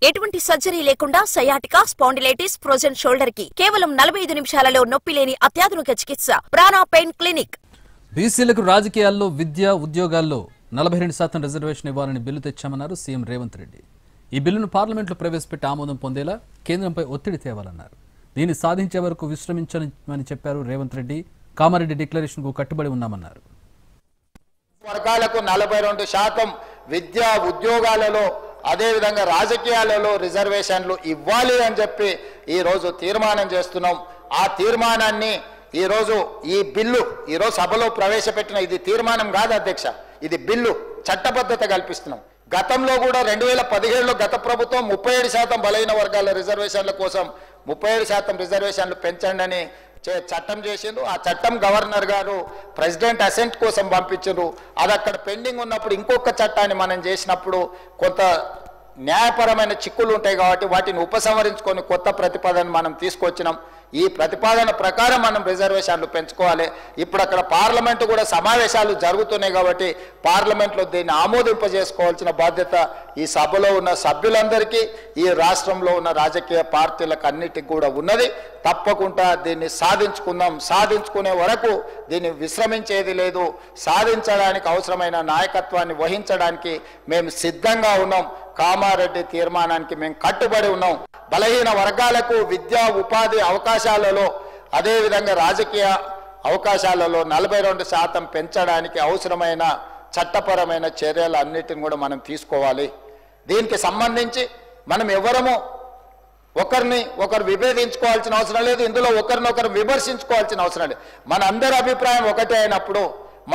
ఎటువంటి సర్జరీ లేకుండా sciatica, spondylitis, frozen shoulder కి కేవలం 45 నిమిషాలలో నొప్పి లేని అత్యాధునిక చికిత్స ప్రాణ పెయిన్ క్లినిక్. బీసీలకు రాజకీయాల్లో, విద్య, ఉద్యోగాల్లో 42% రిజర్వేషన్ ఇవ్వాలని బిల్లు తెచ్చామన్నారు సీఎం రేవంత్ రెడ్డి. ఈ బిల్లును పార్లమెంట్లో ప్రవేశపెట్టి ఆమోదం పొందేలా కేంద్రంపై ఒత్తిడి తేవాలన్నారు. దీన్ని సాధించే వరకు విశ్రమించమని చెప్పారు రేవంత్ రెడ్డి. కామారెడ్డి డిక్లరేషన్ కు కట్టుబడి ఉన్నామన్నారు. వర్గాలకు 42% విద్య, ఉద్యోగాలలో అదే విధంగా రాజకీయాలలో రిజర్వేషన్లు ఇవ్వాలి అని చెప్పి ఈ రోజు తీర్మానం చేస్తున్నాం. ఆ తీర్మానాన్ని ఈ రోజు ఈ బిల్లు ఈ రోజు సభలో ప్రవేశపెట్టిన ఇది తీర్మానం కాదు అధ్యక్ష, ఇది బిల్లు, చట్టబద్ధత కల్పిస్తున్నాం. గతంలో కూడా 2017లో గత ప్రభుత్వం 37% బలహీన వర్గాల రిజర్వేషన్ల కోసం 37% రిజర్వేషన్లు పెంచండి అని చట్టం చేసిండ్రు. ఆ చట్టం గవర్నర్ గారు ప్రెసిడెంట్ అసెంట్ కోసం పంపించారు. అది అక్కడ పెండింగ్ ఉన్నప్పుడు ఇంకొక చట్టాన్ని మనం చేసినప్పుడు కొంత న్యాయపరమైన చిక్కులు ఉంటాయి కాబట్టి వాటిని ఉపసంహరించుకొని కొత్త ప్రతిపాదన మనం తీసుకొచ్చినాం. ఈ ప్రతిపాదన ప్రకారం మనం రిజర్వేషన్లు పెంచుకోవాలి. ఇప్పుడు అక్కడ పార్లమెంటు కూడా సమావేశాలు జరుగుతున్నాయి కాబట్టి పార్లమెంట్లో దీన్ని ఆమోదింపజేసుకోవాల్సిన బాధ్యత ఈ సభలో ఉన్న సభ్యులందరికీ, ఈ రాష్ట్రంలో ఉన్న రాజకీయ పార్టీలకు అన్నిటికీ కూడా ఉన్నది. తప్పకుండా దీన్ని సాధించుకుందాం. సాధించుకునే వరకు దీన్ని విశ్రమించేది లేదు. సాధించడానికి అవసరమైన నాయకత్వాన్ని వహించడానికి మేము సిద్ధంగా ఉన్నాం. కామారెడ్డి తీర్మానానికి మేము కట్టుబడి ఉన్నాం. బలహీన వర్గాలకు విద్యా, ఉపాధి అవకాశాలలో అదేవిధంగా రాజకీయ అవకాశాలలో 42% పెంచడానికి అవసరమైన చట్టపరమైన చర్యలు అన్నిటిని కూడా మనం తీసుకోవాలి. దీనికి సంబంధించి మనం ఎవరము ఒకరు విభేదించుకోవాల్సిన అవసరం లేదు. ఇందులో ఒకరినొకరు విమర్శించుకోవాల్సిన అవసరం లేదు. మనందరి అభిప్రాయం ఒకటే అయినప్పుడు,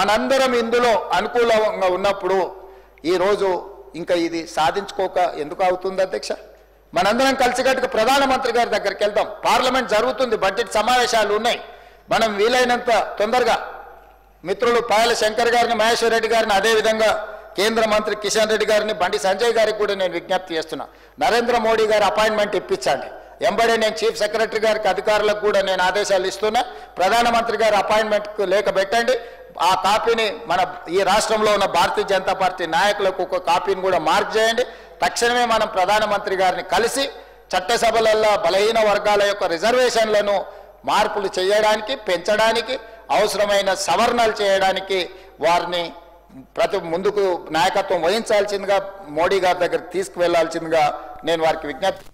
మనందరం ఇందులో అనుకూలంగా ఉన్నప్పుడు ఈరోజు ఇంకా ఇది సాధించుకోక ఎందుకు అవుతుంది అధ్యక్ష? మనందరం కలిసికట్టుగా ప్రధానమంత్రి గారి దగ్గరికి వెళ్దాం. పార్లమెంట్ జరుగుతుంది, బడ్జెట్ సమావేశాలు ఉన్నాయి. మనం వీలైనంత తొందరగా మిత్రులు పాయల శంకర్ గారిని, మహేశ్వర్ రెడ్డి గారిని, అదేవిధంగా కేంద్ర మంత్రి కిషన్ రెడ్డి గారిని, బండి సంజయ్ గారికి కూడా నేను విజ్ఞప్తి చేస్తున్నా. నరేంద్ర మోడీ గారి అపాయింట్మెంట్ ఇప్పించండి. ఎంబడే నేను చీఫ్ సెక్రటరీ గారికి, అధికారులకు కూడా నేను ఆదేశాలు ఇస్తున్నా. ప్రధానమంత్రి గారి అపాయింట్మెంట్కు లేఖ పెట్టండి. ఆ కాపీని మన ఈ రాష్ట్రంలో ఉన్న భారతీయ జనతా పార్టీ నాయకులకు ఒక కాపీని కూడా మార్క్ చేయండి. తక్షణమే మనం ప్రధానమంత్రి గారిని కలిసి చట్టసభలలో బలహీన వర్గాల యొక్క రిజర్వేషన్లను మార్పులు చేయడానికి, పెంచడానికి, అవసరమైన సవరణలు చేయడానికి వారిని ముందుకు నాయకత్వం వహించాల్సిందిగా, మోడీ గారి దగ్గరికి తీసుకువెళ్లాల్సిందిగా నేను వారికి విజ్ఞప్తి